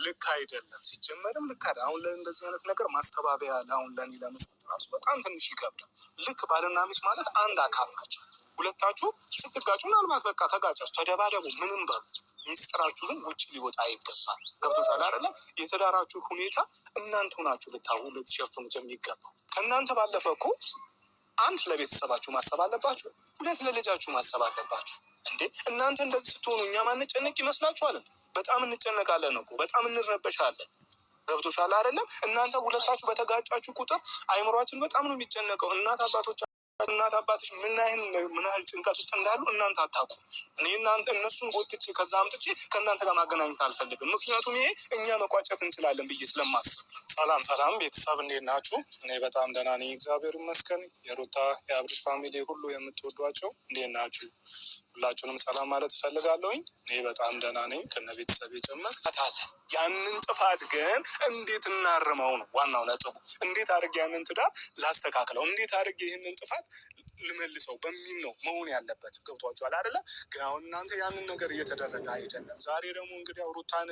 ልክ አይደለም። ሲጀመርም ልክ አይደለም። አሁን ለእንደዚህ አይነት ነገር ማስተባበያ አሁን ለእኔ ለመስጠት ራሱ በጣም ትንሽ ይከብዳል። ልክ ባልና ሚስት ማለት አንድ አካል ናቸው። ሁለታችሁ ስትጋጩ ምናልባት በቃ ተጋጫችሁ ተደባደቡ ምንም በሉ፣ ሚስጥራችሁ ግን ውጭ ሊወጣ አይገባል። ገብቶሻል አይደለ? የትዳራችሁ ሁኔታ እናንተ ሆናችሁ ልትሸፍኑት የሚገባው። ከእናንተ ባለፈ እኮ አንድ ለቤተሰባችሁ ማሰብ አለባችሁ፣ ሁለት ለልጃችሁ ማሰብ አለባችሁ። እንዴ እናንተ እንደዚህ ስትሆኑ እኛ ማንጨነቅ ይመስላችኋል? በጣም እንጨነቃለን እኮ፣ በጣም እንረበሻለን። ገብቶሻል አይደለም? እናንተ ሁለታችሁ በተጋጫችሁ ቁጥር አይምሯችን በጣም ነው የሚጨነቀው። እናት አባትሽ ምን ያህል ጭንቀት ውስጥ እንዳሉ እናንተ አታውቁም። እኔ እናንተ እነሱን ጎትቼ ከዛ አምጥቼ ከእናንተ ጋር ማገናኘት አልፈልግም። ምክንያቱም ይሄ እኛ መቋጨት እንችላለን ብዬ ስለማስብ። ሰላም ቤተሰብ እንዴት ናችሁ? እኔ በጣም ደህና ነኝ፣ እግዚአብሔር ይመስገን። የሩታ የአብርሽ ፋሚሊ ሁሉ የምትወዷቸው እንዴት ናችሁ? ሁላችሁንም ሰላም ማለት እፈልጋለሁኝ። እኔ በጣም ደህና ነኝ ከነ ቤተሰብ ጭምር። ያንን ጥፋት ግን እንዴት እናርመው ነው ዋናው ነጥቡ። እንዴት አድርጌ ያንን ትዳር ላስተካክለው፣ እንዴት አድርጌ ይህንን ጥፋት ልመልሰው በሚል ነው መሆን ያለበት። ገብቷችኋል አይደለ? ግን አሁን እናንተ ያንን ነገር እየተደረገ አይደለም። ዛሬ ደግሞ እንግዲህ ሩታን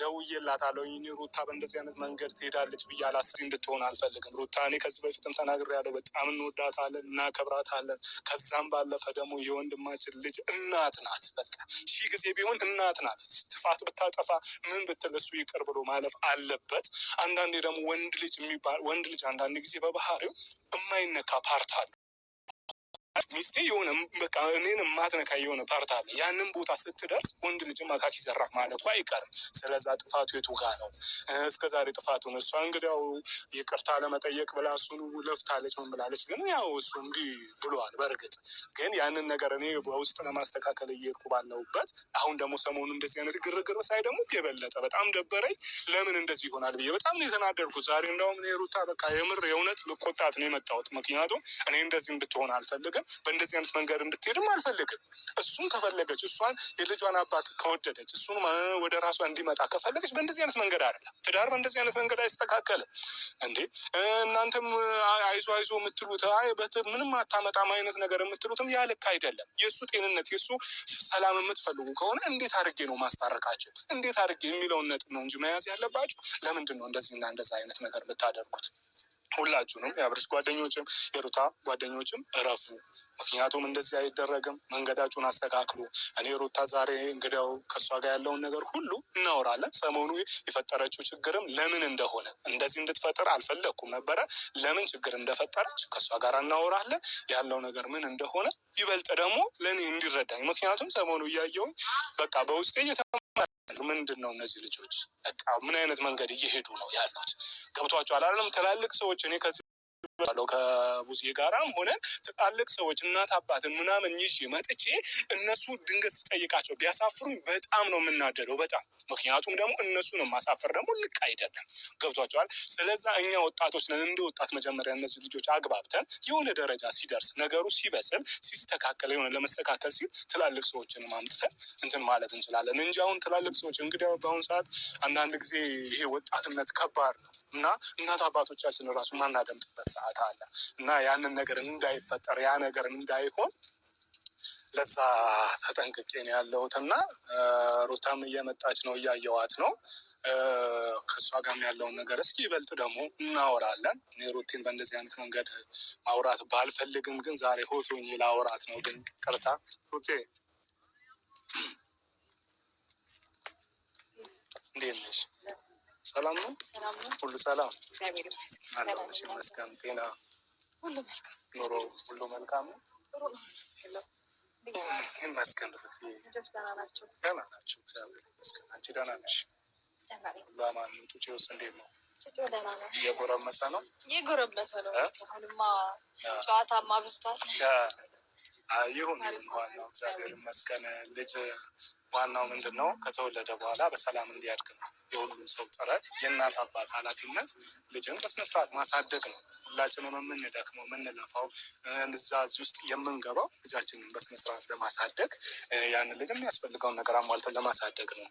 ደውዬላታለሁ። ሩታ በእንደዚህ አይነት መንገድ ትሄዳለች ብዬ አላስብ እንድትሆን አልፈልግም። ሩታ እኔ ከዚህ በፊትም ተናግሬያለሁ፣ በጣም እንወዳታለን፣ እናከብራታለን። ከዛም ባለፈ ደግሞ የወንድማችን ልጅ እናት ናት። በቃ 1000 ጊዜ ቢሆን እናት ናት። ጥፋት ብታጠፋ ምን ብትል እሱ ይቅር ብሎ ማለፍ አለበት። አንዳንዴ ደግሞ ወንድ ልጅ አንዳንድ ጊዜ በባህሪው የማይነካ ፓርት አለ። ሚስቴ የሆነ በቃ እኔን የማትነካ የሆነ ፓርት አለ። ያንን ቦታ ስትደርስ ወንድ ልጅ አካኪ ዘራፍ ማለቱ አይቀርም። ስለዛ ጥፋቱ የቱ ጋ ነው? እስከዛሬ ጥፋቱን እሷ እንግዲያው ይቅርታ ለመጠየቅ ብላ እሱን ለፍታለች፣ ምን ብላለች። ግን ያው እሱ እንዲህ ብሏል። በእርግጥ ግን ያንን ነገር እኔ በውስጥ ለማስተካከል እየሄድኩ ባለሁበት አሁን ደግሞ ሰሞኑ እንደዚህ አይነት ግርግር ሳይ ደግሞ የበለጠ በጣም ደበረኝ። ለምን እንደዚህ ይሆናል ብዬ በጣም ነው የተናደርኩት ዛሬ። እንደውም ሩታ በቃ የምር የእውነት ልቆጣት ነው የመጣሁት። ምክንያቱም እኔ እንደዚህ እንድትሆን አልፈልግም፣ በእንደዚህ አይነት መንገድ እንድትሄድም አልፈልግም። እሱን ከፈለገች እሷን የልጇን አባት ከወደደች እሱን ወደ ራሷ እንዲመጣ ከፈለገች በእንደዚህ አይነት መንገድ አይደለም። ትዳር በእንደዚህ አይነት መንገድ አይስተካከልም እንዴ። እናንተም አይዞ የምትሉት ምንም አታመጣም አይነት ነገር የምትሉትም ያ ልክ አይደለም። የእሱ ጤንነት የእሱ ሰላም የምትፈልጉ ከሆነ እንዴት አድርጌ ነው ማስታረቃቸው? እንዴት አድርጌ የሚለውን ነጥብ ነው እንጂ መያዝ ያለባችሁ። ለምንድን ነው እንደዚህና እንደዛ አይነት ነገር ብታደርጉት? ሁላችሁንም የአብርሽ ጓደኞችም የሩታ ጓደኞችም እረፉ። ምክንያቱም እንደዚህ አይደረግም። መንገዳችሁን አስተካክሉ። እኔ ሩታ ዛሬ እንግዲያው ከእሷ ጋር ያለውን ነገር ሁሉ እናወራለን። ሰሞኑ የፈጠረችው ችግርም ለምን እንደሆነ እንደዚህ እንድትፈጥር አልፈለግኩም ነበረ። ለምን ችግር እንደፈጠረች ከእሷ ጋር እናወራለን። ያለው ነገር ምን እንደሆነ ይበልጥ ደግሞ ለእኔ እንዲረዳኝ። ምክንያቱም ሰሞኑ እያየውኝ በቃ በውስጤ ምንድን ነው እነዚህ ልጆች በቃ ምን አይነት መንገድ እየሄዱ ነው ያሉት? ገብቷቸዋል አይደለም? ትላልቅ ሰዎች እኔ ከዚህ ከቡዜ ጋራም ሆነ ትላልቅ ሰዎች እናት አባትን ምናምን ይዤ መጥቼ እነሱ ድንገት ስጠይቃቸው ቢያሳፍሩኝ በጣም ነው የምናደደው፣ በጣም ምክንያቱም ደግሞ እነሱን ማሳፈር ደግሞ ልክ አይደለም። ገብቷቸዋል። ስለዛ እኛ ወጣቶች ነን። እንደ ወጣት መጀመሪያ እነዚህ ልጆች አግባብተን የሆነ ደረጃ ሲደርስ ነገሩ ሲበስል ሲስተካከል የሆነ ለመስተካከል ሲል ትላልቅ ሰዎችን ማምጥተን እንትን ማለት እንችላለን እንጂ አሁን ትላልቅ ሰዎች እንግዲህ በአሁኑ ሰዓት አንዳንድ ጊዜ ይሄ ወጣትነት ከባድ ነው እና እናት አባቶቻችን ራሱ ማናደምጥበት ሰዓት አለ እና ያንን ነገር እንዳይፈጠር ያ ነገር እንዳይሆን ለዛ ተጠንቅቄ ነው ያለሁት እና ሩታም እየመጣች ነው፣ እያየዋት ነው። ከእሷ ጋርም ያለውን ነገር እስኪ ይበልጥ ደግሞ እናወራለን። እኔ ሩቲን በእንደዚህ አይነት መንገድ ማውራት ባልፈልግም ግን ዛሬ ሆቶኝ ላወራት ነው። ግን ቅርታ ሩቴ እንዴት ነሽ? ሰላም ነው? ሁሉ ሰላም? እግዚአብሔር ይመስገን። ጤና ሁሉ መልካም፣ ኑሮ ሁሉ መልካም ነው? ይመስገን። ልጆች ደህና ናቸው? ደህና ናቸው፣ እግዚአብሔር ይመስገን። አንቺ ደህና ነሽ? ለማን ጩጬውስ እንዴት ነው? ጩጬው ደህና ነው። እየጎረመሰ ነው? እየጎረመሰ ነው። አሁንማ ጨዋታማ አብዝቷል። ይሁን ዋናው እግዚአብሔር ይመስገን። ልጅ ዋናው ምንድን ነው? ከተወለደ በኋላ በሰላም እንዲያድግ ነው የሁሉም ሰው ጥረት። የእናት አባት ኃላፊነት ልጅን በስነስርዓት ማሳደግ ነው። ሁላችንም የምንደክመው የምንለፋው እዚህ ውስጥ የምንገባው ልጃችንን በስነስርዓት ለማሳደግ ያን ልጅ የሚያስፈልገውን ነገር አሟልተን ለማሳደግ ነው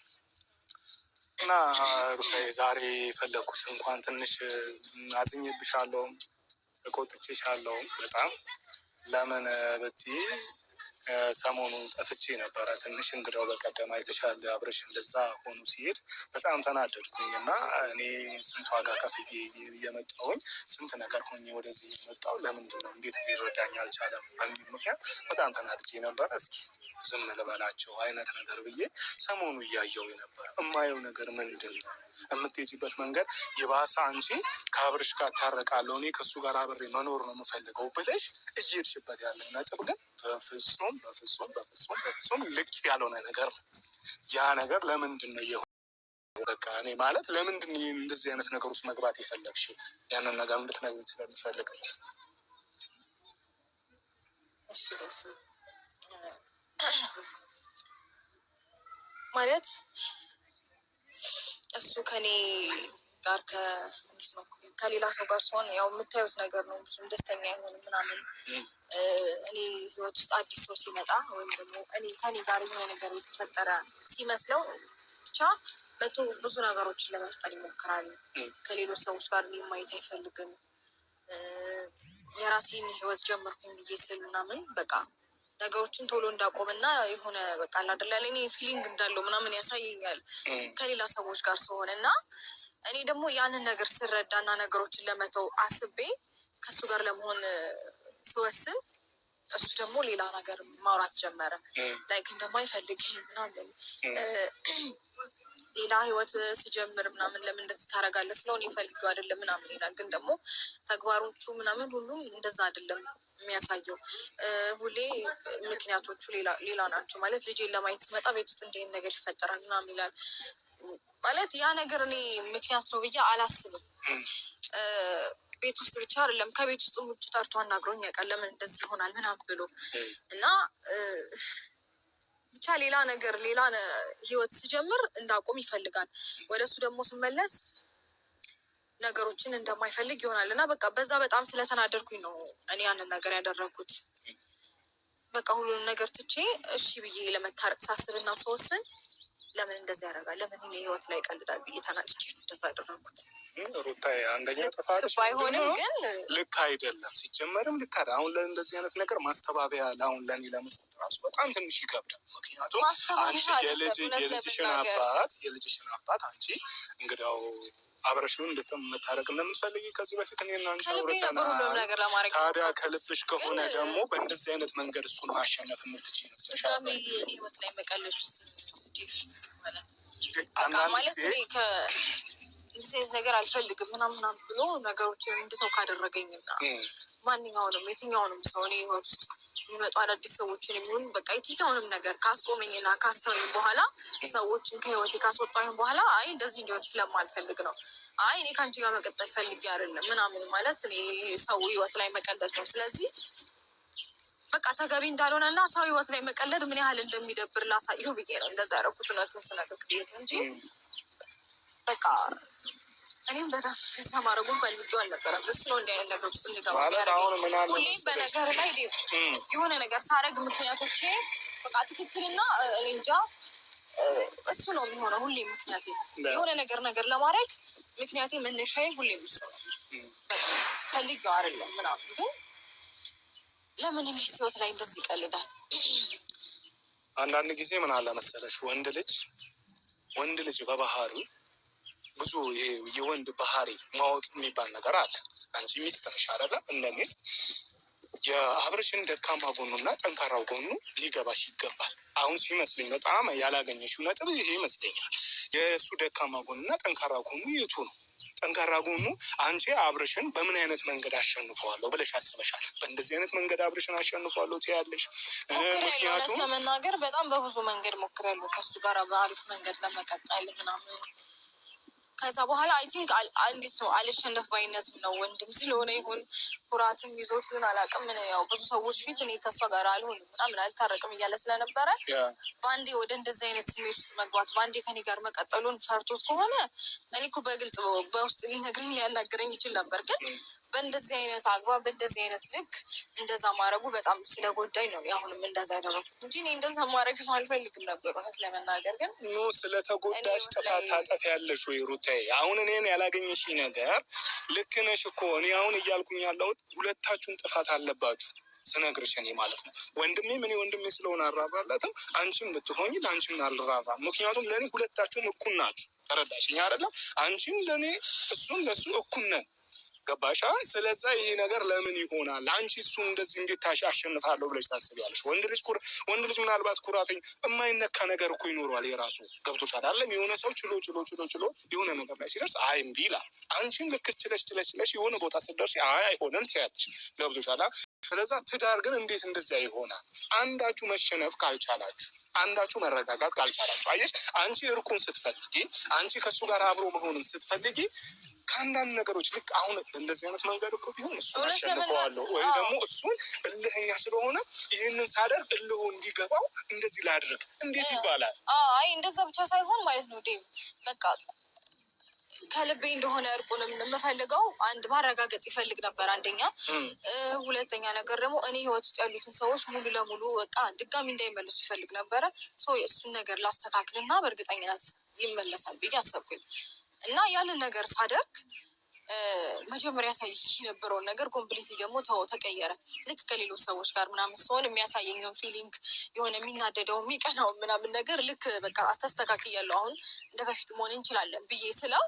እና ሩታዬ ዛሬ ፈለግኩሽ። እንኳን ትንሽ አዝኜብሻለሁ፣ ተቆጥቼሻለሁ በጣም። ለምን ብትይ ሰሞኑን ጠፍቼ ነበረ ትንሽ። እንግዳው በቀደም አይተሻል፣ አብረሽ እንደዛ ሆኖ ሲሄድ በጣም ተናደድኩኝ እና እኔ ስንት ዋጋ ከፍዬ እየመጣሁኝ ስንት ነገር ሆኜ ወደዚህ የመጣሁ ለምንድን ነው እንዴት ሊረዳኝ አልቻለም በሚል ምክንያት በጣም ተናድጄ ነበር። እስኪ ዝም ልበላቸው አይነት ነገር ብዬ ሰሞኑ እያየው ነበር። እማየው ነገር ምንድን ነው? የምትሄጂበት መንገድ የባሰ አንቺ ከአብርሽ ጋር ታረቃለሁ እኔ ከእሱ ጋር አብሬ መኖር ነው የምፈልገው ብለሽ እየሄድሽበት ያለ ነጥብ ግን በፍጹም ልቅ ያልሆነ ነገር ነው። ያ ነገር ለምንድን ነው የሆነ? በቃ እኔ ማለት ለምንድን ነው እንደዚህ አይነት ነገር ውስጥ መግባት የፈለግሽው? ያንን ነገር እንድትነግሪኝ ስለምፈልግ ነው። እሺ ማለት እሱ ከኔ ጋር ከሌላ ሰው ጋር ሲሆን ያው የምታዩት ነገር ነው። ብዙም ደስተኛ አይሆንም ምናምን። እኔ ህይወት ውስጥ አዲስ ሰው ሲመጣ ወይም ደግሞ ከኔ ጋር የሆነ ነገር የተፈጠረ ሲመስለው ብቻ መቶ ብዙ ነገሮችን ለመፍጠር ይሞክራል። ከሌሎች ሰዎች ጋር ማየት አይፈልግም። የራሴን ህይወት ጀመርኩኝ ብዬ ስል ምናምን በቃ ነገሮችን ቶሎ እንዳቆምና የሆነ በቃ አላደላ እኔ ፊሊንግ እንዳለው ምናምን ያሳየኛል ከሌላ ሰዎች ጋር ሲሆን እና እኔ ደግሞ ያንን ነገር ስረዳና ነገሮችን ለመተው አስቤ ከእሱ ጋር ለመሆን ስወስን እሱ ደግሞ ሌላ ነገር ማውራት ጀመረ። ላይክ እንደማይፈልገኝ ምናምን ሌላ ህይወት ስጀምር ምናምን ለምን እንደዚህ ታደርጋለህ ስለሆነ ይፈልገው አይደለም ምናምን ይላል። ግን ደግሞ ተግባሮቹ ምናምን ሁሉም እንደዛ አይደለም የሚያሳየው። ሁሌ ምክንያቶቹ ሌላ ናቸው። ማለት ልጄን ለማየት ስመጣ ቤት ውስጥ እንዲህ ነገር ይፈጠራል ምናምን ይላል። ማለት ያ ነገር እኔ ምክንያት ነው ብዬ አላስብም። ቤት ውስጥ ብቻ አይደለም ከቤት ውስጥ ውጭ ጠርቶ አናግሮኝ ያውቃል። ለምን እንደዚህ ይሆናል ምናምን ብሎ እና ብቻ ሌላ ነገር ሌላ ህይወት ስጀምር እንዳቆም ይፈልጋል። ወደሱ ደግሞ ስመለስ ነገሮችን እንደማይፈልግ ይሆናል እና በቃ በዛ በጣም ስለተናደርኩኝ ነው እኔ ያንን ነገር ያደረኩት። በቃ ሁሉንም ነገር ትቼ እሺ ብዬ ለመታረቅ ሳስብና ስወስን ለምን እንደዚህ ያደርጋል? ለምን እኔ ህይወት ላይ ይቀልዳል ብዬ ተናድጄ ነው እንደዛ ያደረኩት። ሩታዬ አንደኛ ጥፋትሽ ባይሆንም ግን ልክ አይደለም። ሲጀመርም ልክ አይደለም። አሁን ለእንደዚህ አይነት ነገር ማስተባበያ አሁን ለእኔ ለመስጠት ራሱ በጣም ትንሽ ይከብዳል። ምክንያቱም አንቺ የልጅሽን አባት አንቺ እንግዲያው አብረሽውን እንድትመታረቅ እንደምትፈልጊ ከዚህ በፊት እኔና አንቺ አውርተናል። ታዲያ ከልብሽ ከሆነ ደግሞ በእንደዚህ አይነት መንገድ እሱን ማሸነፍ የምትችይ ይመስለሻል? ህይወት ላይ መቀለድ ውስጥ ማለት እንደዚህ ነገር አልፈልግም ምናምን ብሎ ነገሮችን እንድተው ካደረገኝና ማንኛውንም የትኛውንም ሰው እኔ ህይወት ውስጥ የሚመጡ አዳዲስ ሰዎችን የሚሆን በቃ የትኛውንም ነገር ካስቆመኝና ካስተወኝ በኋላ ሰዎችን ከህይወቴ ካስወጣኝ በኋላ አይ እንደዚህ እንዲሆን ስለማልፈልግ ነው። አይ እኔ ከአንቺ ጋር መቀጠል ፈልጌ አይደለም ምናምን ማለት እኔ ሰው ህይወት ላይ መቀለድ ነው። ስለዚህ በቃ ተገቢ እንዳልሆነና ሰው ህይወት ላይ መቀለድ ምን ያህል እንደሚደብር ላሳየው ብዬ ነው እንደዛ ያደረኩት። እውነቱን ስነግርህ እንጂ በቃ እኔም በራሱ ከዛ ማድረጉን ፈልጌው አልነበረም። እሱ ነው እንዲህ አይነት ነገር ውስጥ እንድገባ ያደረገኝ። ሁሌም በነገር ላይ የሆነ ነገር ሳደርግ ምክንያቶቼ በቃ ትክክልና እኔ እንጃ እሱ ነው የሚሆነው ሁሌም ምክንያቴ። የሆነ ነገር ለማድረግ ምክንያቴ መነሻዬ ሁሌም እሱ ነው። ፈልጌው አይደለም ምናምን። ግን ለምን እኔ ህይወት ላይ እንደዚህ ይቀልዳል? አንዳንድ ጊዜ ምን አለ መሰለሽ ወንድ ልጅ በባህሪው ብዙ ይሄ የወንድ ባህሪ ማወቅ የሚባል ነገር አለ። አንቺ ሚስት ነሽ አይደለ? እንደ ሚስት የአብርሽን ደካማ ጎኑና ጠንካራው ጎኑ ሊገባሽ ይገባል። አሁን ሲመስለኝ በጣም ያላገኘሽው ነጥብ ይሄ ይመስለኛል። የእሱ ደካማ ጎኑና ጠንካራ ጎኑ የቱ ነው? ጠንካራ ጎኑ አንቺ አብርሽን በምን አይነት መንገድ አሸንፈዋለሁ ብለሽ አስበሻል? በእንደዚህ አይነት መንገድ አብርሽን አሸንፈዋለሁ ትያለሽ? ምክንያቱም ለመናገር በጣም በብዙ መንገድ ሞክሬያለሁ ከእሱ ጋር በአሪፍ መንገድ ለመቀጠል ምናምን። ከዛ በኋላ አይ ቲንክ እንዴት ነው አልሸነፍ ባይነትም ነው ወንድም ስለሆነ ይሁን ኩራትም ይዞት ይሁን አላውቅም። ያው ብዙ ሰዎች ፊት እኔ ከእሷ ጋር አልሆንም ምናምን አልታረቅም እያለ ስለነበረ በአንዴ ወደ እንደዚህ አይነት ስሜት ውስጥ መግባት በአንዴ ከኔ ጋር መቀጠሉን ፈርቶት ከሆነ እኔ እኮ በግልጽ በውስጥ ሊነግረኝ ሊያናግረኝ ይችል ነበር። ግን በእንደዚህ አይነት አግባብ በእንደዚህ አይነት ልክ እንደዛ ማድረጉ በጣም ስለጎዳኝ ነው አሁንም እንደዛ ያደረኩት እንጂ እኔ እንደዛ ማድረግ አልፈልግም ነበር እውነት ለመናገር። ግን ስለተጎዳሽ ጥፋት ታጠፊያለሽ ወይ ሩታዬ? አሁን እኔን ያላገኘሽ ነገር ልክ ነሽ እኮ። እኔ አሁን እያልኩኝ ያለሁት ሁለታችሁም ጥፋት አለባችሁ ስነግርሽ እኔ ማለት ነው። ወንድሜ ስለሆነ አልራራለትም። አንቺም ብትሆኝ ለአንቺም አልራራም። ምክንያቱም ለእኔ ሁለታችሁም እኩል ናችሁ። ተረዳሽኝ አይደለም? አንቺም ለእኔ እሱም ለእሱ እኩል ነን። ገባሻ? ስለዛ ይሄ ነገር ለምን ይሆናል? አንቺ እሱን እንደዚህ እንዴት አሸንፋለሁ ብለሽ ታስቢያለሽ? ወንድ ልጅ ምናልባት ኩራተኝ የማይነካ ነገር እኮ ይኖረዋል የራሱ። ገብቶሻል አይደለም? የሆነ ሰው ችሎ የሆነ ነገር ላይ ሲደርስ አይ እምቢ ይላል። አንቺም ልክ ችለሽ የሆነ ቦታ ስትደርስ አይ አይሆንም ትያለሽ። ገብቶሻል? ስለዛ ትዳር ግን እንዴት እንደዚያ ይሆናል? አንዳችሁ መሸነፍ ካልቻላችሁ፣ አንዳችሁ መረጋጋት ካልቻላችሁ፣ አየሽ አንቺ እርቁን ስትፈልጊ፣ አንቺ ከእሱ ጋር አብሮ መሆንን ስትፈልጊ ከአንዳንድ ነገሮች ልክ አሁን እንደዚህ አይነት መንገድ እኮ ቢሆን እሱን አሸንፈዋለሁ ወይ ደግሞ እሱን እልህኛ ስለሆነ ይህንን ሳደርግ እልሁ እንዲገባው እንደዚህ ላድርግ እንዴት ይባላል? አይ እንደዛ ብቻ ሳይሆን ማለት ነው ዴም በቃ ከልቤ እንደሆነ እርቁንም የምፈልገው አንድ ማረጋገጥ ይፈልግ ነበር። አንደኛ፣ ሁለተኛ ነገር ደግሞ እኔ ህይወት ውስጥ ያሉትን ሰዎች ሙሉ ለሙሉ በቃ ድጋሚ እንዳይመለሱ ይፈልግ ነበረ። የእሱን ነገር ላስተካክልና በእርግጠኝነት ይመለሳል ብዬ አሰብኩኝ እና ያንን ነገር ሳደርግ መጀመሪያ ያሳይ የነበረውን ነገር ኮምፕሊት ደግሞ ተቀየረ። ልክ ከሌሎች ሰዎች ጋር ምናምን ሲሆን የሚያሳየኝውን ፊሊንግ የሆነ የሚናደደው የሚቀናው ምናምን ነገር ልክ በቃ አታስተካክያለሁ አሁን እንደ በፊት መሆን እንችላለን ብዬ ስለው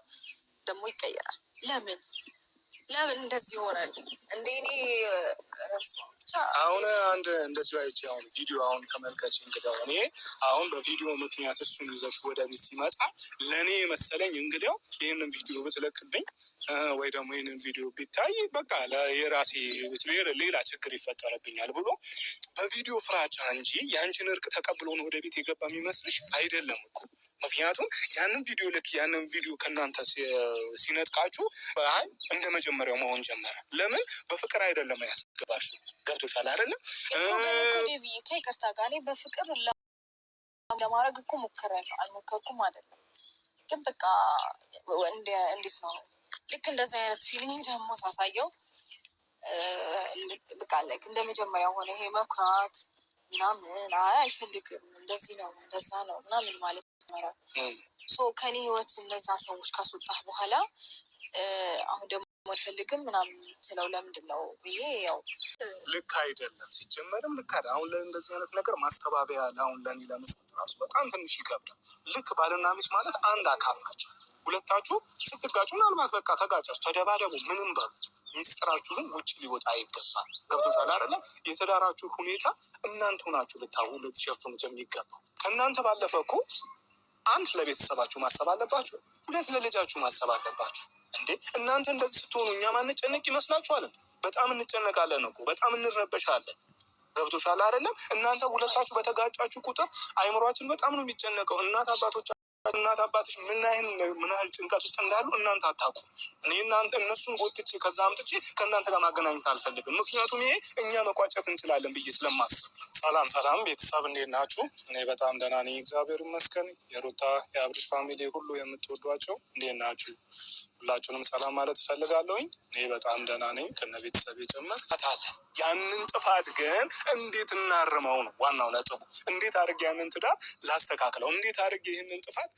ደግሞ ይቀየራል። ለምን እንደዚህ ይሆናል እንደ እኔ አሁን አንድ እንደዚሁ አይቼ አሁን ቪዲዮ አሁን ተመልከች። እንግዲያው እኔ አሁን በቪዲዮ ምክንያት እሱን ይዘሽ ወደ ቤት ሲመጣ ለእኔ መሰለኝ እንግዲያው ይህንን ቪዲዮ ብትለቅብኝ ወይ ደግሞ ይህንን ቪዲዮ ቢታይ በቃ የራሴ ሌላ ችግር ይፈጠረብኛል ብሎ በቪዲዮ ፍራቻ እንጂ ያንቺን እርቅ ተቀብሎ ነው ወደ ቤት የገባ የሚመስልሽ አይደለም እኮ። ምክንያቱም ያንን ቪዲዮ ከእናንተ ሲነጥቃችሁ አይ እንደ መጀመሪያው መሆን ጀመረ። ለምን በፍቅር አይደለም ያስገባሽ። ገብቶሻል አይደለም? ከይቅርታ ጋር በፍቅር ለማድረግ እኮ ሞክሬያለሁ። አልሞከርኩም አይደለም ግን በቃ እንዴት ነው ልክ እንደዚህ አይነት ፊሊንግ ደግሞ ሳሳየው በቃ ላይክ እንደ መጀመሪያው ሆነ። ይሄ መኩራት ምናምን አይፈልግም። እንደዚህ ነው እንደዛ ነው ምናምን ማለት ነው። ከኔ ህይወት እነዛ ሰዎች ካስወጣህ በኋላ አሁን ደግሞ አልፈልግም ምናምን ስለው ለምንድን ነው ብዬ ያው ልክ አይደለም። ሲጀመርም ልክ አይደለም። አሁን እንደዚህ አይነት ነገር ማስተባበያ አሁን ለእኔ ለመስጠት ራሱ በጣም ትንሽ ይከብዳል። ልክ ባልና ሚስት ማለት አንድ አካል ናቸው። ሁለታችሁ ስትጋጩ ምናልባት በቃ ተጋጫችሁ ተደባደቡ ምንም በሉ፣ ሚስጥራችሁ ግን ውጭ ሊወጣ አይገባል። ገብቶሻል አይደለም? የተዳራችሁ ሁኔታ እናንተ ሆናችሁ ልትሸፍኑት የሚገባው። ከእናንተ ባለፈ እኮ አንድ ለቤተሰባችሁ ማሰብ አለባችሁ፣ ሁለት ለልጃችሁ ማሰብ አለባችሁ። እንዴ እናንተ እንደዚህ ስትሆኑ እኛ ማንጨነቅ ይመስላችኋል? በጣም እንጨነቃለን እኮ፣ በጣም እንረበሻለን። ገብቶሻል አይደለም? እናንተ ሁለታችሁ በተጋጫችሁ ቁጥር አይምሯችን በጣም ነው የሚጨነቀው። እናት አባትሽ ምን ያህል ጭንቀት ውስጥ እንዳሉ እናንተ አታውቁ። እኔ እነሱን ጎትቼ ከዛ አምጥቼ ከእናንተ ጋር ማገናኘት አልፈልግም። ምክንያቱም ይሄ እኛ መቋጨት እንችላለን ብዬ ስለማስብ። ሰላም ቤተሰብ እንዴት ናችሁ? እኔ በጣም ደህና ነኝ እግዚአብሔር ይመስገን። የሩታ የአብርሽ ፋሚሊ ሁሉ የምትወዷቸው እንዴት ናችሁ? ሁላችሁንም ሰላም ማለት እፈልጋለሁኝ። እኔ በጣም ደህና ነኝ ከነ ቤተሰብ ጭምር። ያንን ጥፋት ግን እንዴት እናርመው ነው ዋናው ነጥቡ። እንዴት አድርጌ ያንን ትዳር ላስተካክለው፣ እንዴት አድርጌ ይህንን ጥፋት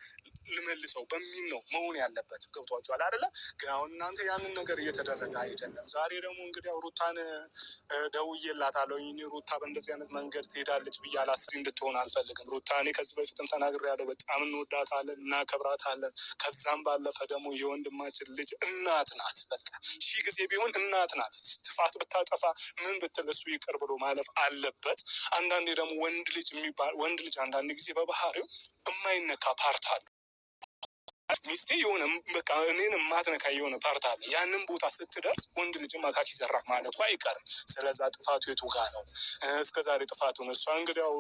ልመልሰው በሚል ነው መሆን ያለበት። ገብቷችኋል አይደለም? ግን አሁን እናንተ ያንን ነገር እየተደረገ አይደለም። ዛሬ ደግሞ እንግዲህ ሩታን ደውዬላታለሁ። ሩታ በእንደዚህ አይነት መንገድ ትሄዳለች ብዬ አላስብ እንድትሆን አልፈልግም። ሩታ እኔ ከዚህ በፊትም ተናግሬያለሁ፣ በጣም እንወዳታለን፣ እናከብራታለን። ከዛም ባለፈ ደግሞ የወንድማችን ልጅ እናት ናት። በቃ 1000 ጊዜ ቢሆን እናት ናት። ጥፋት ብታጠፋ ምን ብትል እሱ ይቅር ብሎ ማለፍ አለበት። አንዳንዴ ደግሞ ወንድ ልጅ አንዳንድ ጊዜ በባህሪው የማይነካ ፓርት አለ። ሚስቴ የሆነ በቃ እኔን የማትነካ የሆነ ፓርት አለ። ያንን ቦታ ስትደርስ ወንድ ልጅ አካኪ ዘራፍ ማለቱ አይቀርም። ስለዛ ጥፋቱ የቱ ጋ ነው? እስከዛሬ ጥፋቱ ነው። እሷ እንግዲያው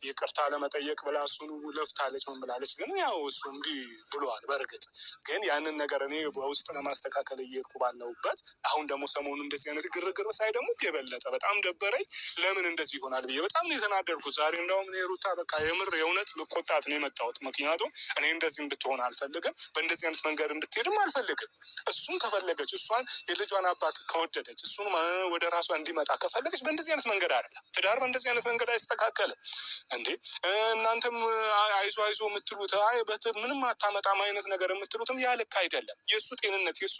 ይቅርታ ለመጠየቅ ብላ እሱን ለፍታለች፣ ምን ብላለች። ግን ያው እሱ እምቢ ብሏል። በእርግጥ ግን ያንን ነገር እኔ በውስጥ ለማስተካከል እየሄድኩ ባለሁበት አሁን ደግሞ ሰሞኑ እንደዚህ አይነት ግርግር ሳይ ደግሞ የበለጠ በጣም ደበረኝ። ለምን እንደዚህ ይሆናል ብዬ በጣም ነው የተናደርኩት ዛሬ። እንደውም ሩታ በቃ የእውነት ልቆጣት ነው የመጣሁት። ምክንያቱም እኔ እንደዚህ እንድትሆን አልፈልግም፣ በእንደዚህ አይነት መንገድ እንድትሄድም አልፈልግም። እሱን ከፈለገች እሷን የልጇን አባት ከወደደች እሱን ወደ ራሷ እንዲመጣ ከፈለገች በእንደዚህ አይነት መንገድ አይደለም። ትዳር በእንደዚህ አይነት መንገድ አይስተካከልም እንዴ። እናንተም አይዞ የምትሉት ምንም አታመጣም አይነት ነገር የምትሉትም ያ ልክ አይደለም። የእሱ ጤንነት የእሱ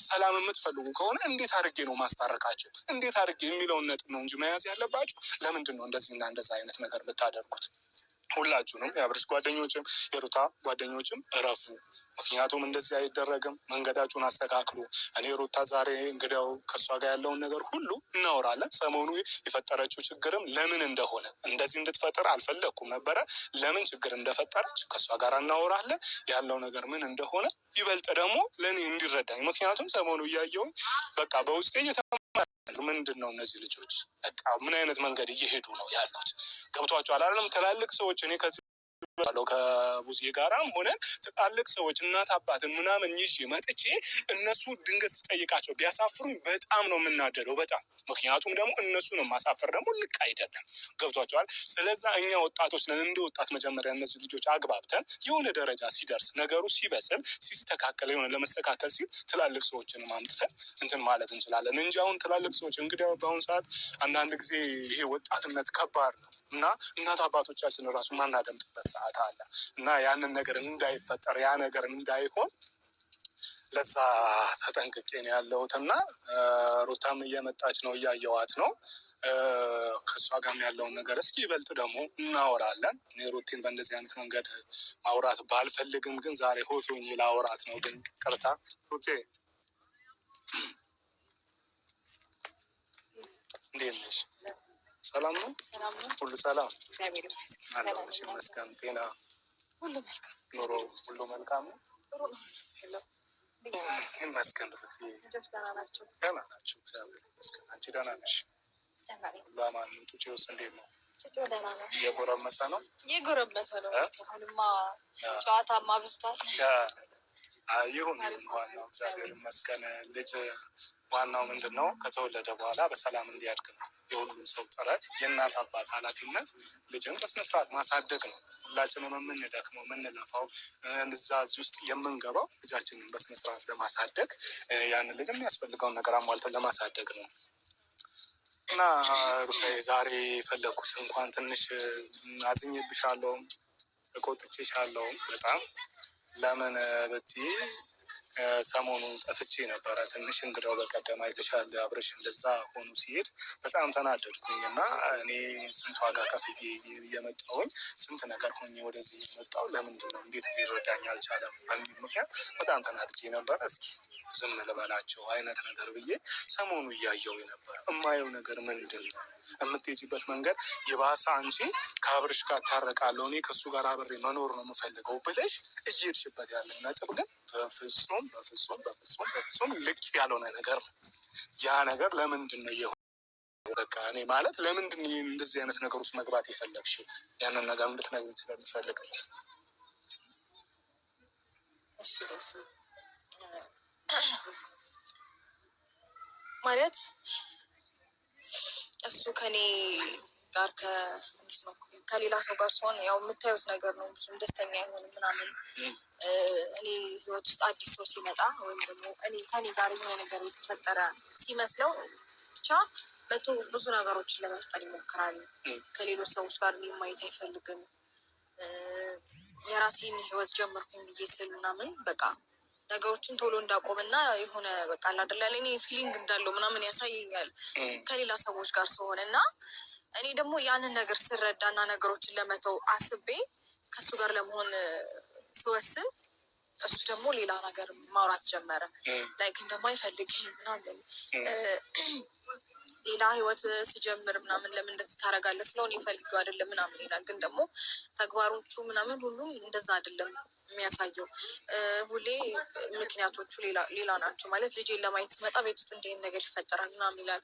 ሰላም የምትፈልጉ ከሆነ እንዴት አድርጌ ነው ማስታረቃቸው? እንዴት አድርጌ የሚለውን ነጥብ ነው እንጂ መያዝ ያለባችሁ። ለምንድን ነው እንደዚህና እንደዛ አይነት ነገር ብታደርጉት? ሁላችሁንም የአብርሽ ጓደኞችም የሩታ ጓደኞችም እረፉ። ምክንያቱም እንደዚህ አይደረግም። መንገዳችሁን አስተካክሉ። እኔ ሩታ ዛሬ እንግዲያው ከእሷ ጋር ያለውን ነገር ሁሉ እናወራለን። ሰሞኑ የፈጠረችው ችግርም ለምን እንደሆነ እንደዚህ እንድትፈጥር አልፈለግኩም ነበረ። ለምን ችግር እንደፈጠረች ከእሷ ጋር እናወራለን። ያለው ነገር ምን እንደሆነ ይበልጥ ደግሞ ለእኔ እንዲረዳኝ። ምክንያቱም ሰሞኑ እያየሁኝ በቃ በውስጤ ምንድን ነው እነዚህ ልጆች በቃ ምን አይነት መንገድ እየሄዱ ነው ያሉት? ገብቷቸዋል አይደለም? ትላልቅ ሰዎች እኔ ከዚህ ከቡዜ ጋራም ሆነን ትላልቅ ሰዎች እናት አባትን ምናምን ይዤ መጥቼ እነሱ ድንገት ስጠይቃቸው ቢያሳፍሩኝ በጣም ነው የምናደደው፣ በጣም ምክንያቱም ደግሞ እነሱን ማሳፈር ደግሞ ልክ አይደለም። ገብቷቸዋል። ስለዛ እኛ ወጣቶች ነን። እንደ ወጣት መጀመሪያ እነዚህ ልጆች አግባብተን የሆነ ደረጃ ሲደርስ ነገሩ ሲበስል ሲስተካከል የሆነ ለመስተካከል ሲል ትላልቅ ሰዎችን ማምጥተን እንትን ማለት እንችላለን እንጂ አሁን ትላልቅ ሰዎች እንግዲህ በአሁኑ ሰዓት አንዳንድ ጊዜ ይሄ ወጣትነት ከባድ ነው እና እናት አባቶቻችን ራሱ ማናደምጥበት ሰዓት አለ እና ያንን ነገር እንዳይፈጠር ያ ነገር እንዳይሆን ለዛ ተጠንቅቄ ነው ያለሁት እና ሩታም እየመጣች ነው፣ እያየዋት ነው። ከእሷ ጋርም ያለውን ነገር እስኪ ይበልጥ ደግሞ እናወራለን። እኔ ሩቲን በእንደዚህ አይነት መንገድ ማውራት ባልፈልግም ግን ዛሬ ሆቶኝ ላወራት ነው። ግን ቅርታ ሩቴ፣ እንዴት ነሽ? ሰላም ነው? ሁሉ ሰላም? አለሁልሽ ይመስገን። ጤና፣ ኑሮ ሁሉ መልካም ነው? ይመስገን። ደህና ናቸው? እግዚአብሔር ይመስገን። አንቺ ደህና ነሽ? ለማን ጩጬውስ እንዴት ነው? እየጎረመሰ ነው? እየጎረመሰ ነው። አሁንማ ጨዋታማ አብዝቷል። ይሁን ዋናው እግዚአብሔር ይመስገን። ልጅ ዋናው ምንድን ነው ከተወለደ በኋላ በሰላም እንዲያድግ ነው የሁሉም ሰው ጥረት። የእናት አባት ኃላፊነት ልጅን በስነስርዓት ማሳደግ ነው። ሁላችንም የምንደክመው የምንለፋው እዛ እዚህ ውስጥ የምንገባው ልጃችንን በስነስርዓት ለማሳደግ ያንን ልጅ የሚያስፈልገውን ነገር አሟልተን ለማሳደግ ነው እና ዛሬ ፈለግኩሽ እንኳን ትንሽ አዝኜብሻለሁም ተቆጥቼሻለሁም በጣም ለምን ብትይ ሰሞኑን ጠፍቼ ነበረ ትንሽ። እንግዳው በቀደም አይተሻል አብርሽ እንደዛ ሆኖ ሲሄድ በጣም ተናደድኩኝ እና እኔ ስንት ዋጋ ከፍዬ እየመጣሁኝ ስንት ነገር ሆኜ ወደዚህ የመጣው ለምንድን ነው እንዴት ሊረዳኝ አልቻለም በሚል ምክንያት በጣም ተናድጄ ነበረ። እስኪ ዝም ልበላቸው አይነት ነገር ብዬ ሰሞኑ እያየው ነበር። እማየው ነገር ምንድን ነው? የምትሄጂበት መንገድ የባሰ አንቺ ከአብርሽ ጋር ታረቃለሁ እኔ ከእሱ ጋር አብሬ መኖር ነው የምፈልገው ብለሽ እየሄድሽበት ያለው ነጥብ ግን በፍጹም በፍጹም በፍጹም በፍጹም ልቅ ያልሆነ ነገር ነው። ያ ነገር ለምንድን ነው የሆነ? በቃ እኔ ማለት ለምንድን ነው እንደዚህ አይነት ነገር ውስጥ መግባት የፈለግሽው? ያንን ነገር እንድትነግሪኝ ስለምፈልግ ነው። እሺ ማለት እሱ ከኔ ጋር ከሌላ ሰው ጋር ሲሆን ያው የምታዩት ነገር ነው። ብዙም ደስተኛ አይሆንም ምናምን። እኔ ህይወት ውስጥ አዲስ ሰው ሲመጣ ወይም ደግሞ ከኔ ጋር የሆነ ነገር የተፈጠረ ሲመስለው ብቻ መቶ ብዙ ነገሮችን ለመፍጠር ይሞክራል። ከሌሎች ሰዎች ጋር ማየት አይፈልግም። የራሴን ህይወት ጀመርኩኝ ብዬ ስል ምናምን በቃ ነገሮችን ቶሎ እንዳቆምና የሆነ በቃ አላደላ እኔ ፊሊንግ እንዳለው ምናምን ያሳየኛል ከሌላ ሰዎች ጋር ሲሆን እና እኔ ደግሞ ያንን ነገር ስረዳና ነገሮችን ለመተው አስቤ ከእሱ ጋር ለመሆን ስወስን እሱ ደግሞ ሌላ ነገር ማውራት ጀመረ። ላይክ እንደማይፈልገኝ ምናምን ሌላ ህይወት ስጀምር ምናምን ለምን እንደዚህ ታደርጋለህ ስለሆነ ይፈልገው አይደለም ምናምን ይላል። ግን ደግሞ ተግባሮቹ ምናምን ሁሉም እንደዛ አይደለም የሚያሳየው። ሁሌ ምክንያቶቹ ሌላ ናቸው። ማለት ልጄን ለማየት ስመጣ ቤት ውስጥ እንዲህ ነገር ይፈጠራል ምናምን ይላል።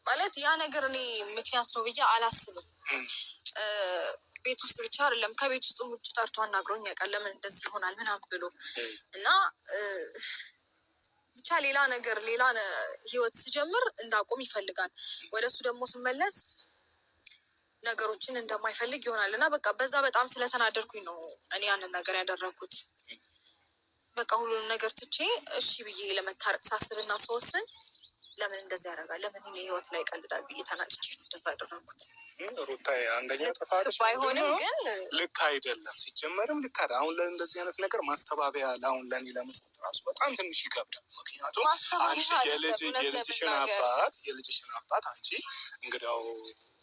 ማለት ያ ነገር እኔ ምክንያት ነው ብዬ አላስብም። ቤት ውስጥ ብቻ አይደለም ከቤት ውስጥ ውጭ ጠርቶ አናግሮኝ ያውቃል ለምን እንደዚህ ይሆናል ምናምን ብሎ እና ብቻ ሌላ ነገር ሌላ ህይወት ስጀምር እንዳቆም ይፈልጋል። ወደ እሱ ደግሞ ስመለስ ነገሮችን እንደማይፈልግ ይሆናል እና በቃ በዛ በጣም ስለተናደርኩኝ ነው እኔ ያንን ነገር ያደረኩት። በቃ ሁሉንም ነገር ትቼ እሺ ብዬ ለመታረቅ ሳስብና ስወስን ለምን እንደዚህ ያደርጋል ለምን እኔ ህይወት ላይ ይቀልዳል ብዬ ተናድጄ ነው እንደዛ ያደረኩት። ሩታዬ አንደኛ ጥፋትሽ ባይሆንም ግን ልክ አይደለም። ሲጀመርም ልክ አይደለም። አሁን ለእንደዚህ አይነት ነገር ማስተባበያ አሁን ለእኔ ለመስጠት ራሱ በጣም ትንሽ ይከብዳል። ምክንያቱም አንቺ የልጅሽን አባት አንቺ እንግዲያው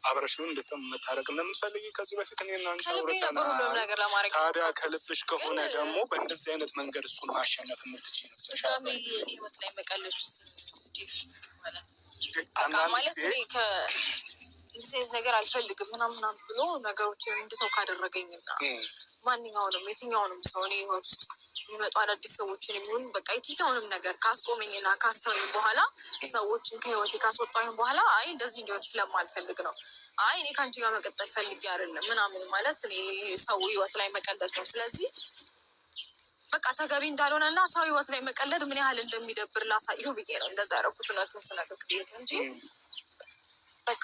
አብረሽውን እንድትመታረቅ እንደምትፈልጊ ከዚህ በፊት እኔና አንቺ አውርተናል። ታዲያ ከልብሽ ከሆነ ደግሞ በእንደዚህ አይነት መንገድ እሱን ማሸነፍ የምትችይ ይመስለሻል? ህይወት ላይ መቀለድ ውስጥ ማለት እንደዚህ ነገር አልፈልግም ምናምን ብሎ ነገሮችን እንድተው ካደረገኝና ማንኛውንም የትኛውንም ሰው እኔ ህይወት ውስጥ የሚመጡ አዳዲስ ሰዎችን የሚሆን በቃ የትኛውንም ነገር ካስቆመኝና ካስተወኝ በኋላ ሰዎችን ከህይወቴ ካስወጣኝ በኋላ አይ እንደዚህ እንዲሆን ስለማልፈልግ ነው። አይ እኔ ከአንቺ ጋር መቀጠል ፈልጌ አይደለም ምናምን ማለት እኔ ሰው ህይወት ላይ መቀለድ ነው። ስለዚህ በቃ ተገቢ እንዳልሆነና ሰው ህይወት ላይ መቀለድ ምን ያህል እንደሚደብር ላሳየው ብዬ ነው እንደዛ ያደረኩት። እውነቱን ስነግርህ እንጂ በቃ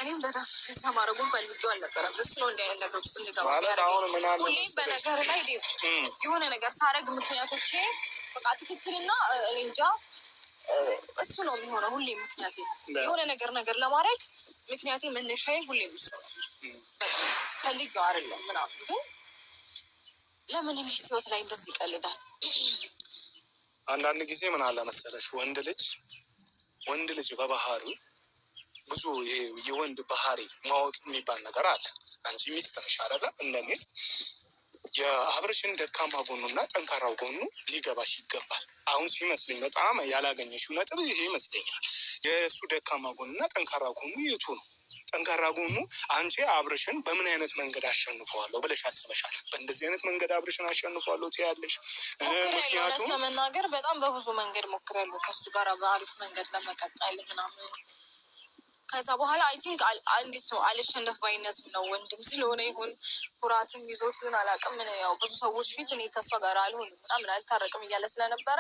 እኔም በራሱ ከዛ ማድረጉን ፈልጌው አልነበረም። እሱ ነው እንዲህ አይነት ነገር ውስጥ እንድገባ ያደረገኝ። ሁሌም በነገር ላይ የሆነ ነገር ሳረግ ምክንያቶቼ በቃ ትክክልና እኔ እንጃ እሱ ነው የሚሆነው ሁሌ ምክንያቴ የሆነ ነገር ለማድረግ ምክንያቴ መነሻዬ ሁሌም እሱ ነው። ፈልጌው አይደለም ምናምን ግን ለምን እኔ ህይወት ላይ እንደዚህ ይቀልዳል? አንዳንድ ጊዜ ምን አለ መሰለሽ ወንድ ልጅ በባህሪው ብዙ ይሄ የወንድ ባህሪ ማወቅ የሚባል ነገር አለ። አንቺ ሚስት ነሽ አይደለ? እንደ ሚስት የአብርሽን ደካማ ጎኑና ጠንካራው ጎኑ ሊገባሽ ይገባል። አሁን ሲመስለኝ በጣም ያላገኘሽው ነጥብ ይሄ ይመስለኛል። የእሱ ደካማ ጎኑና ጠንካራ ጎኑ የቱ ነው? ጠንካራ ጎኑ አንቺ አብርሽን በምን አይነት መንገድ አሸንፈዋለሁ ብለሽ አስበሻል? በእንደዚህ አይነት መንገድ አብርሽን አሸንፈዋለሁ ትያለሽ? ምክንያቱም ለመናገር በጣም በብዙ መንገድ ሞክሬያለሁ ከሱ ጋር በአሪፍ መንገድ ለመቀጠል ምናምን። ከዛ በኋላ አይ ቲንክ እንዴት ነው አልሸነፍ ባይነትም ነው ወንድም ስለሆነ ይሁን ኩራትም ይዞት ይሁን አላውቅም። ያው ብዙ ሰዎች ፊት እኔ ከሷ ጋር አልሆንም ምናምን አልታረቅም እያለ ስለነበረ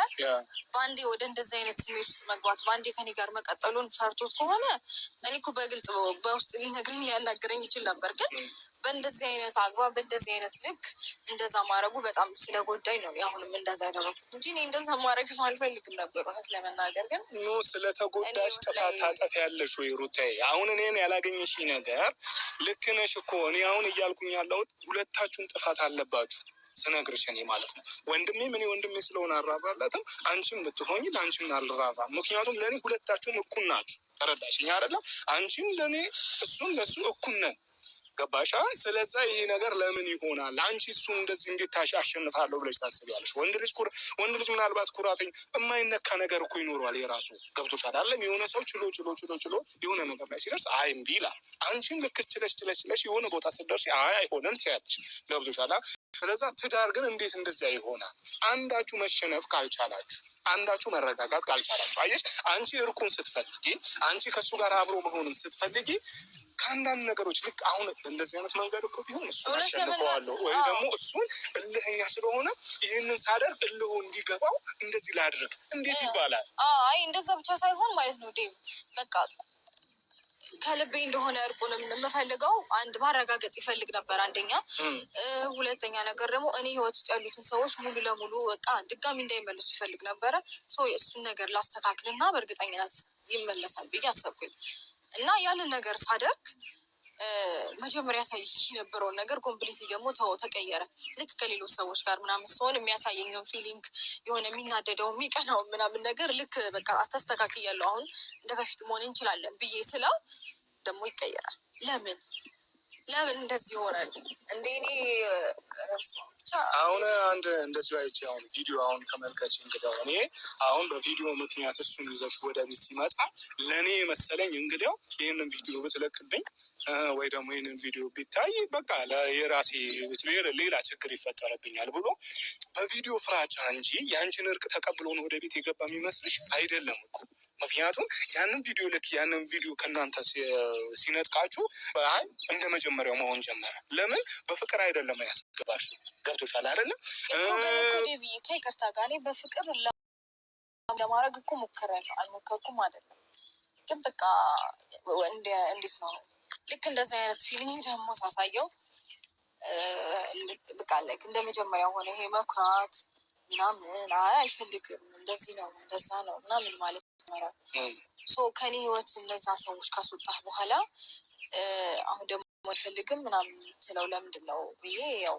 በአንዴ ወደ እንደዚህ አይነት ስሜት ውስጥ መግባት በአንዴ ከኔ ጋር መቀጠሉን ፈርቶት ከሆነ እኔ እኮ በግልጽ በውስጥ ሊነግረኝ ሊያናግረኝ ይችል ነበር። ግን በእንደዚህ አይነት አግባብ በእንደዚህ አይነት ልክ እንደዛ ማድረጉ በጣም ስለጎዳኝ ነው አሁንም እንደዛ ያደረኩት እንጂ እኔ እንደዛ ማድረግ አልፈልግም ነበር እውነት ለመናገር። ግን ስለተጎዳሽ ጥፋት ታጠፊያለሽ ወይ ሩታዬ? አሁን እኔን ያላገኘሽ ነገር ልክ ነሽ እኮ እኔ አሁን እያልኩኝ ያለሁት ሁለታችሁም ጥፋት አለባችሁ ስነግርሽ እኔ ማለት ነው። ወንድሜ ስለሆነ አራራለትም አንቺም ብትሆኝ ለአንቺም አልራራም። ምክንያቱም ለእኔ ሁለታችሁም እኩል ናችሁ። ተረዳሽኝ አይደለም? አንቺም ለእኔ እሱም ለእሱ እኩል ነን። ገባሻ? ስለዛ ይሄ ነገር ለምን ይሆናል? አንቺ እሱ እንደዚህ እንዴት አሸንፋለሁ ብለሽ ታስቢያለሽ? ወንድ ልጅ ምናልባት ኩራተኝ የማይነካ ነገር እኮ ይኖረዋል የራሱ። ገብቶሻል አይደለም? የሆነ ሰው ችሎ የሆነ ነገር ላይ ሲደርስ አይ እምቢ ይላል። አንቺም ልክ ችለሽ የሆነ ቦታ ስትደርሽ አይ አይሆንም ትያለሽ። ገብቶሻል? ስለዛ ትዳር ግን እንዴት እንደዚያ ይሆናል? አንዳችሁ መሸነፍ ካልቻላችሁ፣ አንዳችሁ መረጋጋት ካልቻላችሁ፣ አየሽ አንቺ እርቁን ስትፈልጊ፣ አንቺ ከእሱ ጋር አብሮ መሆንን ስትፈልጊ ከአንዳንድ ነገሮች ልክ አሁን እንደዚህ አይነት መንገድ እኮ ቢሆን እሱን አሸንፈዋለሁ ወይ ደግሞ እሱን እልህኛ ስለሆነ ይህንን ሳደርግ እልሁ እንዲገባው እንደዚህ ላድርግ እንዴት ይባላል? አይ እንደዛ ብቻ ሳይሆን ማለት ነው ዴቭ በቃ ከልቤ እንደሆነ እርቁንም የምፈልገው አንድ ማረጋገጥ ይፈልግ ነበር አንደኛ። ሁለተኛ ነገር ደግሞ እኔ ህይወት ውስጥ ያሉትን ሰዎች ሙሉ ለሙሉ በቃ ድጋሚ እንዳይመለሱ ይፈልግ ነበረ። የእሱን ነገር ላስተካክልና በእርግጠኝነት ይመለሳል ብዬ አሰብኩኝ እና ያንን ነገር ሳደርግ መጀመሪያ ያሳይ የነበረውን ነገር ኮምፕሊት ደግሞ ተቀየረ። ልክ ከሌሎች ሰዎች ጋር ምናምን ሲሆን የሚያሳየኘውን ፊሊንግ የሆነ የሚናደደው የሚቀናው ምናምን ነገር ልክ በቃ አታስተካክያለሁ አሁን እንደ በፊት መሆን እንችላለን ብዬ ስለው ደግሞ ይቀየራል። ለምን እንደዚህ ይሆናል እንደ እኔ አሁን አንድ እንደዚህ አይቼ አሁን ቪዲዮ አሁን ተመልከች። እንግዲያው እኔ አሁን በቪዲዮ ምክንያት እሱን ይዘሽ ወደ ቤት ሲመጣ ለእኔ መሰለኝ እንግዲያው ይህንን ቪዲዮ ብትለቅብኝ ወይ ደግሞ ይህንን ቪዲዮ ቢታይ በቃ የራሴ ሌላ ችግር ይፈጠረብኛል ብሎ በቪዲዮ ፍራቻ እንጂ ያንቺን እርቅ ተቀብሎ ነው ወደ ቤት የገባ የሚመስልሽ አይደለም እኮ። ምክንያቱም ያንን ቪዲዮ ከእናንተ ሲነጥቃችሁ አይ እንደ መጀመሪያው መሆን ጀመረ። ለምን በፍቅር አይደለም ያስገባሽ። ገብቶሻል አይደለም? ከይቅርታ ጋር በፍቅር ለማድረግ እኮ ሞክሬያለሁ። አልሞከርኩም አይደለም ግን በቃ እንዴት ነው ልክ እንደዚህ አይነት ፊሊንግ ደግሞ ሳሳየው በቃ ላይክ እንደ መጀመሪያ ሆነ። ይሄ መኩራት ምናምን አይፈልግም። እንደዚህ ነው እንደዛ ነው ምናምን ማለት ነው። ከኔ ህይወት እነዛ ሰዎች ካስወጣህ በኋላ አሁን ደግሞ አይፈልግም ምናምን ትለው ለምንድን ነው ብዬ ያው